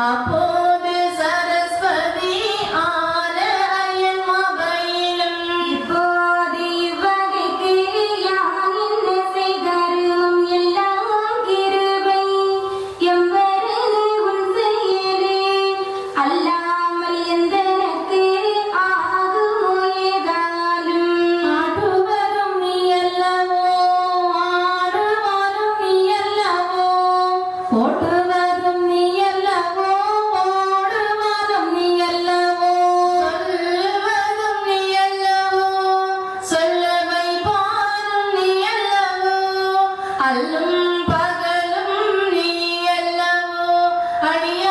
அப்போது சரஸ்வதி ஆன அயன் மபையிலும் இப்போது இவ்வகைக்கு யான் என்ன செய்தருளும் எல்லாம் கிருபை எம்பரனே உன் செயலே அல்லாமல் எந்தனக்கு ஆகுமோ ஏதாலும் ஆடுவரும் நீ அல்லவோ ஆடுவரும் நீ அல்லவோ ஓட்டுவரும் நீ அல்லவோ ஓடுவரும் நீ அல்லவோ சொல்லுவதும் நீ அல்லவோ சொல்ல வைப்பாரும் நீ அல்லவோ அல்லும் பகலும் நீ அல்லவோ அடிய